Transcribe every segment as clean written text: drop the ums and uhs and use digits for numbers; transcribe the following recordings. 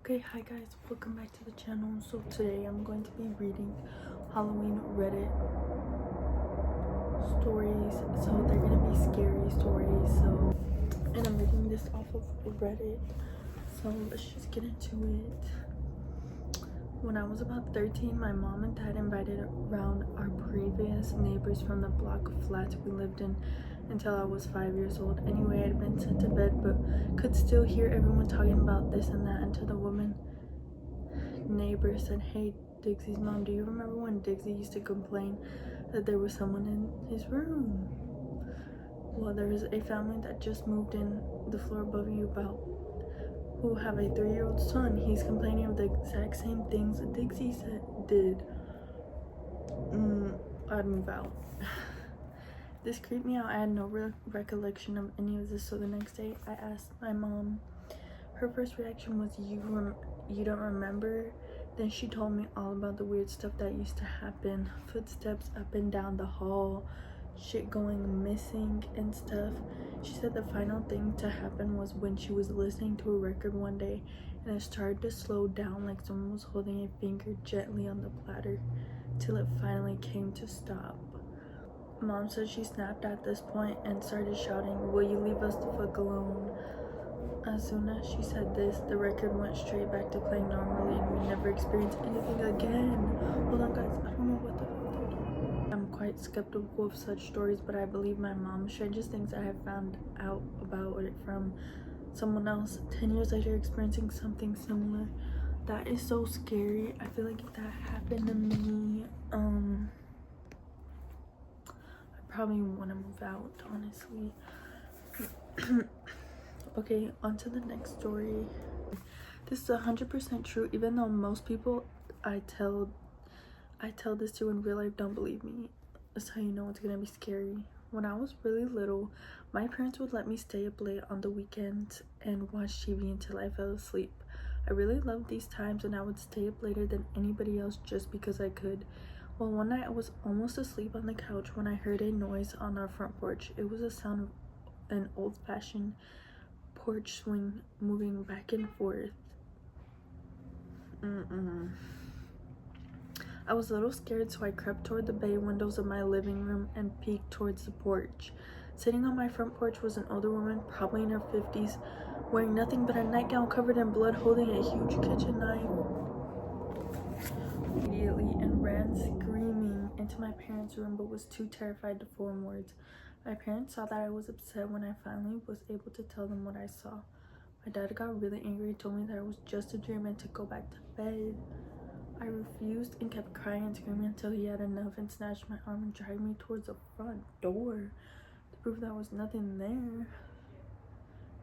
Okay, hi guys, welcome back to the channel. So today I'm going to be reading Halloween Reddit stories. So they're gonna be scary stories. And I'm reading this off of Reddit. So let's just get into it. When I was about 13, my mom and dad invited around our previous neighbors from the block of flats we lived in until I was 5 years old. Anyway, I'd been sent to bed but could still hear everyone talking about this and that until the woman neighbor said, "Hey, Dixie's mom, do you remember when Dixie used to complain that there was someone in his room? Well, there is a family that just moved in the floor above you about who have a 3-year-old son. He's complaining of the exact same things Dixie did. I'd move out." This creeped me out. I had no recollection of any of this, so the next day I asked my mom. Her first reaction was, you don't remember? Then she told me all about the weird stuff that used to happen. Footsteps up and down the hall, shit going missing and stuff. She said the final thing to happen was when she was listening to a record one day and it started to slow down like someone was holding a finger gently on the platter till it finally came to stop. Mom said she snapped at this point and started shouting, "Will you leave us the fuck alone?" As soon as she said this, the record went straight back to playing normally and we never experienced anything again. Hold on guys, I don't know what the fuck they're doing. I'm quite skeptical of such stories, but I believe my mom. Strangest things I have found out about it from someone else 10 years later experiencing something similar. That is so scary. I feel like if that happened to me, I probably want to move out, honestly. Okay, on to the next story. This is 100% true, even though most people I tell this to in real life don't believe me. That's how you know it's gonna be scary. When I was really little, my parents would let me stay up late on the weekends and watch TV until I fell asleep. I really loved these times and I would stay up later than anybody else just because I could. Well, one night I was almost asleep on the couch when I heard a noise on our front porch. It was the sound of an old-fashioned porch swing moving back and forth. I was a little scared, so I crept toward the bay windows of my living room and peeked towards the porch. Sitting on my front porch was an older woman, probably in her 50s, wearing nothing but a nightgown covered in blood, holding a huge kitchen knife. Immediately and ran screaming into my parents' room, but was too terrified to form words. My parents saw that I was upset when I finally was able to tell them what I saw. My dad got really angry and told me that it was just a dream and to go back to bed. I refused and kept crying and screaming until he had enough and snatched my arm and dragged me towards the front door to prove there was nothing there.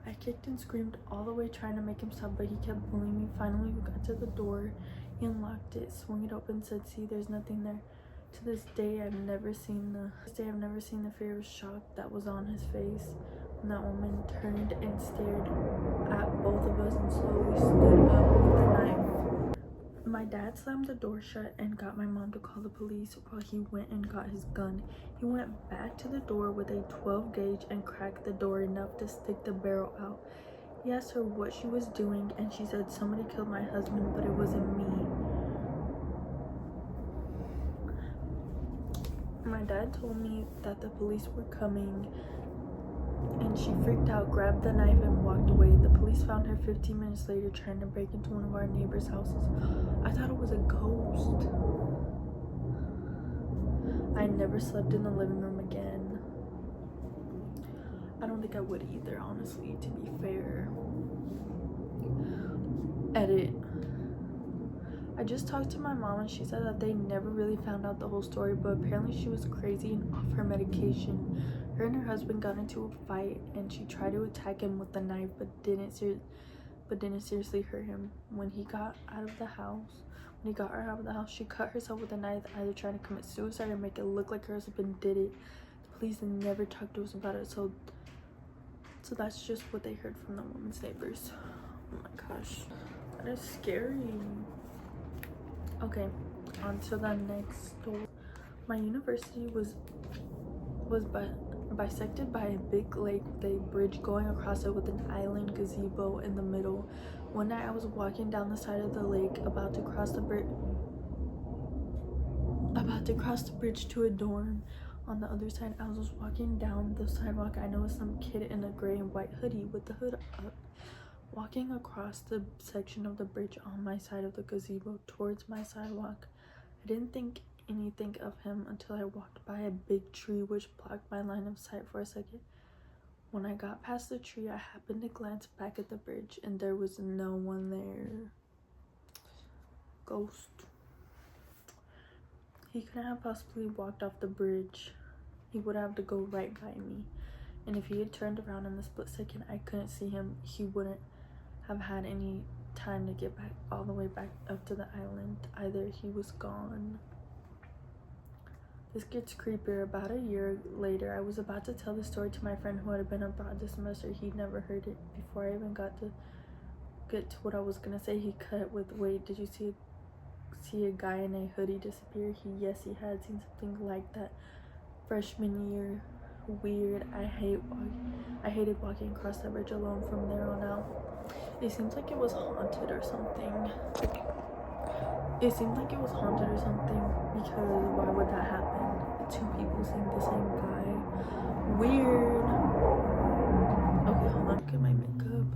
I kicked and screamed all the way trying to make him stop, but he kept pulling me. Finally, we got to the door. He unlocked it, swung it open, said, "See, there's nothing there." To this day, I've never seen the fear of shock that was on his face when that woman turned and stared at both of us and slowly stood up with the knife. My dad slammed the door shut and got my mom to call the police while he went and got his gun. He went back to the door with a 12 gauge and cracked the door enough to stick the barrel out. He asked her what she was doing and she said somebody killed my husband, but it wasn't me. My dad told me that the police were coming and she freaked out, grabbed the knife and walked away. The police found her 15 minutes later trying to break into one of our neighbors' houses. I thought it was a ghost. I never slept in the living room again. I don't think I would either, honestly, to be fair. Edit. I just talked to my mom and she said that they never really found out the whole story, but apparently she was crazy and off her medication. Her and her husband got into a fight and she tried to attack him with the knife but didn't seriously hurt him. When he got her out of the house, she cut herself with a knife, either trying to commit suicide or make it look like her husband did it. The police never talked to us about it, so that's just what they heard from the woman's neighbors. Oh my gosh, that is scary. Okay, on to the next story. My university was bisected by a big lake with a bridge going across it with an island gazebo in the middle. One night I was walking down the side of the lake about to cross the bridge to a dorm. On the other side, I was walking down the sidewalk. I noticed some kid in a gray and white hoodie with the hood up, walking across the section of the bridge on my side of the gazebo towards my sidewalk. I didn't think anything of him until I walked by a big tree which blocked my line of sight for a second. When I got past the tree, I happened to glance back at the bridge and there was no one there. Ghost. He couldn't have possibly walked off the bridge. He would have to go right by me. And if he had turned around in the split second I couldn't see him, he wouldn't have had any time to get back all the way back up to the island. Either he was gone. This gets creepier. About a year later, I was about to tell the story to my friend who had been abroad this semester. He'd never heard it. Before I even got to get to what I was gonna say, he cut it with, "Wait, did you see a guy in a hoodie disappear?" Yes, he had seen something like that freshman year. Weird. I hated walking across that bridge alone from there on out. It seems like it was haunted or something. Because why would that happen? Two people seeing the same guy. Weird. Okay, hold on. Look at my makeup.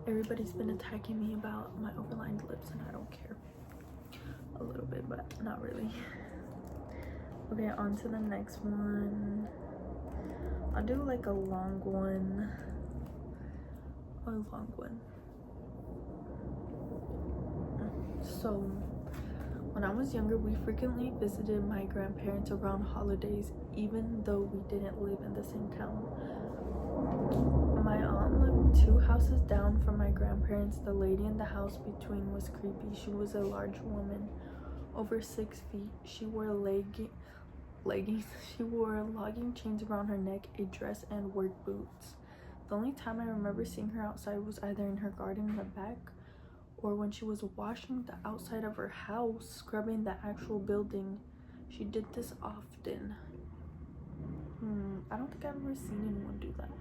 Everybody's been attacking me about my overlined lips and I don't care. A little bit, but not really. Okay, on to the next one. I'll do like a long one. So when I was younger, we frequently visited my grandparents around holidays, even though we didn't live in the same town. My aunt lived 2 houses down from my grandparents. The lady in the house between was creepy. She was a large woman, over 6 feet. She wore leggings. She wore logging chains around her neck, a dress, and work boots. The only time I remember seeing her outside was either in her garden in the back or when she was washing the outside of her house, scrubbing the actual building. She did this often. I don't think I've ever seen anyone do that.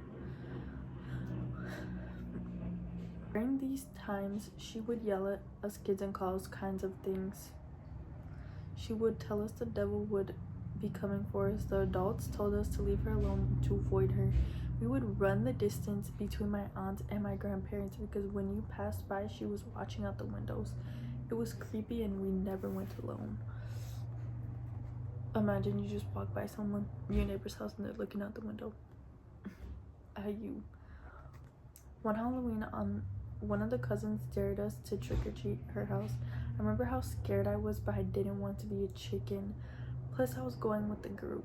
During these times, she would yell at us kids and call us kinds of things. She would tell us the devil would be coming for us. The adults told us to leave her alone to avoid her. We would run the distance between my aunt and my grandparents because when you passed by, she was watching out the windows. It was creepy and we never went alone. Imagine you just walk by your neighbor's house and they're looking out the window at you. One Halloween, one of the cousins dared us to trick-or-treat her house. I remember how scared I was, but I didn't want to be a chicken. Plus, I was going with the group.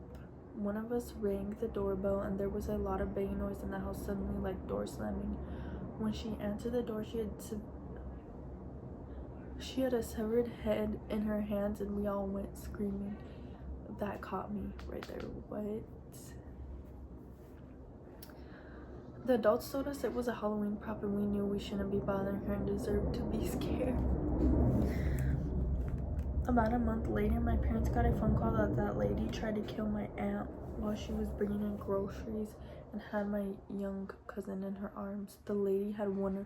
One of us rang the doorbell and there was a lot of banging noise in the house, suddenly like door slamming. When she answered the door, she had a severed head in her hands and we all went screaming. That caught me right there. What? The adults told us it was a Halloween prop and we knew we shouldn't be bothering her and deserved to be scared. About a month later, my parents got a phone call that lady tried to kill my aunt while she was bringing in groceries and had my young cousin in her arms. The lady had one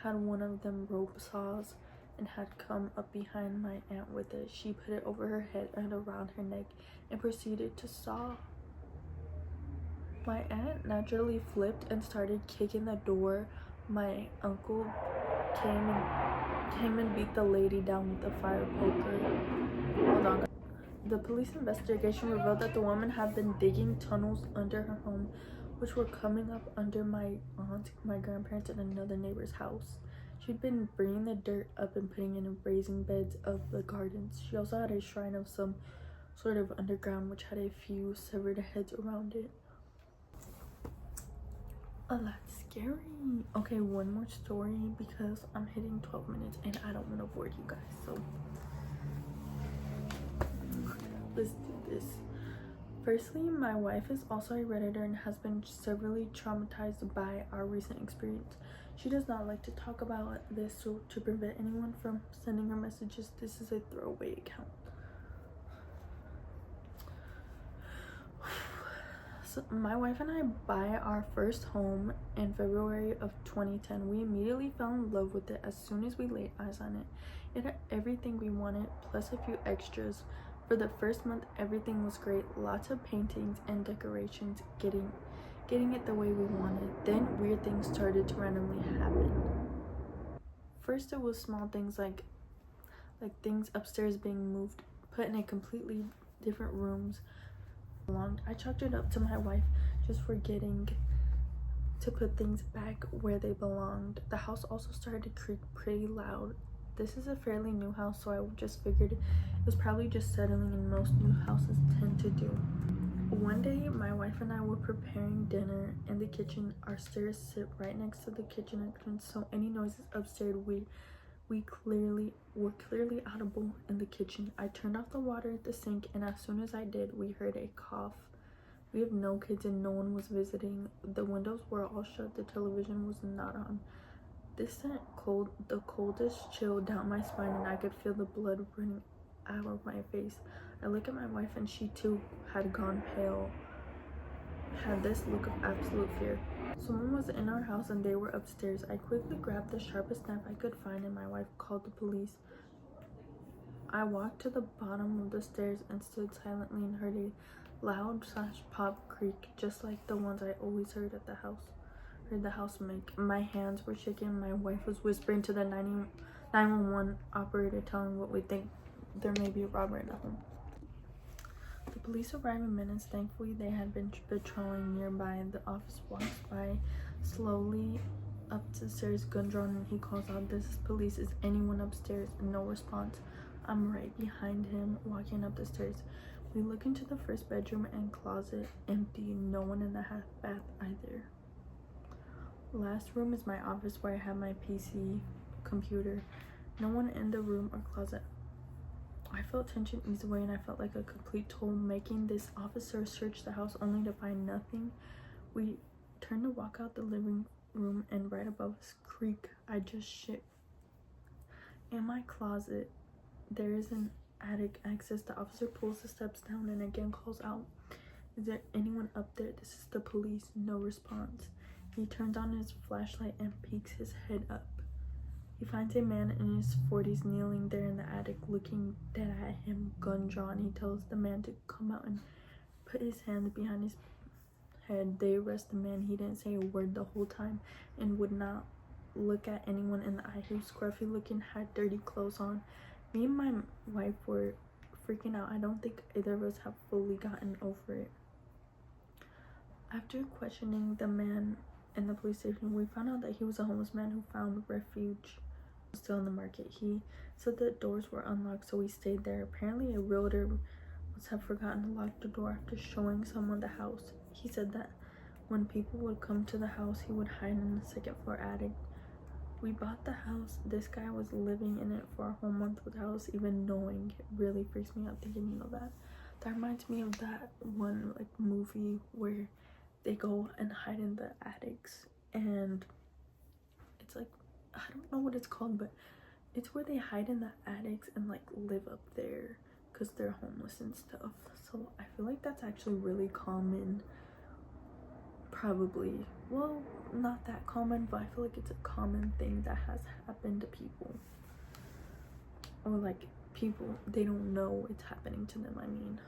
of them rope saws and had come up behind my aunt with it. She put it over her head and around her neck and proceeded to saw. My aunt naturally flipped and started kicking the door. My uncle came and beat the lady down with a fire poker. Hold on. The police investigation revealed that the woman had been digging tunnels under her home, which were coming up under my aunt, my grandparents, and another neighbor's house. She'd been bringing the dirt up and putting it in raising beds of the gardens. She also had a shrine of some sort of underground, which had a few severed heads around it. Oh, that's scary. Okay, one more story because I'm hitting 12 minutes and I don't want to bore you guys, so let's do this. Firstly, my wife is also a Redditor and has been severely traumatized by our recent experience. She does not like to talk about this, so to prevent anyone from sending her messages, this is a throwaway account. So my wife and I buy our first home in February of 2010. We immediately fell in love with it as soon as we laid eyes on it. It had everything we wanted, plus a few extras. For the first month, everything was great. Lots of paintings and decorations, getting it the way we wanted. Then weird things started to randomly happen. First, it was small things like things upstairs being moved, put in a completely different rooms. I chalked it up to my wife just forgetting to put things back where they belonged. The house also started to creak pretty loud. This is a fairly new house, so I just figured it was probably just settling, and most new houses tend to do. One day, my wife and I were preparing dinner in the kitchen. Our stairs sit right next to the kitchen entrance, so any noises upstairs were clearly audible in the kitchen. I turned off the water at the sink, and as soon as I did, we heard a cough. We have no kids and no one was visiting. The windows were all shut. The television was not on. This sent the coldest chill down my spine, and I could feel the blood running out of my face. I looked at my wife, and she too had gone pale, had this look of absolute fear. Someone was in our house and they were upstairs. I quickly grabbed the sharpest knife I could find, and my wife called the police. I walked to the bottom of the stairs and stood silently and heard a loud /pop creak, just like the ones I always heard at the house. Heard the house make. My hands were shaking. My wife was whispering to the 911 operator, telling what we think there may be a robber in the home. The police arrived in minutes. Thankfully, they had been patrolling nearby. The officer walks by slowly up the stairs, gun drawn, and he calls out, "This is police. Is anyone upstairs?" No response. I'm right behind him, walking up the stairs. We look into the first bedroom and closet, empty. No one in the half bath either. Last room is my office where I have my PC, computer. No one in the room or closet. I felt tension ease away, and I felt like a complete toll making this officer search the house only to find nothing. We turned to walk out the living room, and right above us, creak. I just shit. In my closet, there is an attic access. The officer pulls the steps down and again calls out, "Is there anyone up there? This is the police." No response. He turns on his flashlight and peeks his head up. He finds a man in his 40s kneeling there in the attic, looking dead at him, gun drawn. He tells the man to come out and put his hands behind his head. They arrest the man. He didn't say a word the whole time and would not look at anyone in the eye. He was scruffy looking, had dirty clothes on. Me and my wife were freaking out. I don't think either of us have fully gotten over it. After questioning the man in the police station, we found out that he was a homeless man who found refuge still in the market. He said the doors were unlocked, so we stayed there. Apparently a realtor must have forgotten to lock the door after showing someone the house. He said that when people would come to the house, he would hide in the second floor attic. We bought the house. This guy was living in it for a whole month without us even knowing. It really freaks me out thinking of that. That reminds me of that one movie where they go and hide in the attics, and it's I don't know what it's called, but it's where they hide in the attics and live up there because they're homeless and stuff. So I feel like that's actually really common. Probably, well, not that common, but I feel like it's a common thing that has happened to people, or people, they don't know it's happening to them, I mean.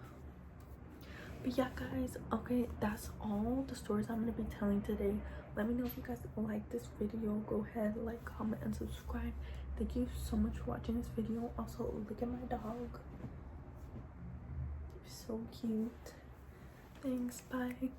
But yeah, guys, okay, that's all the stories I'm gonna be telling today. Let me know if you guys like this video. Go ahead, comment, and subscribe. Thank you so much for watching this video. Also, look at my dog. He's so cute. Thanks, bye.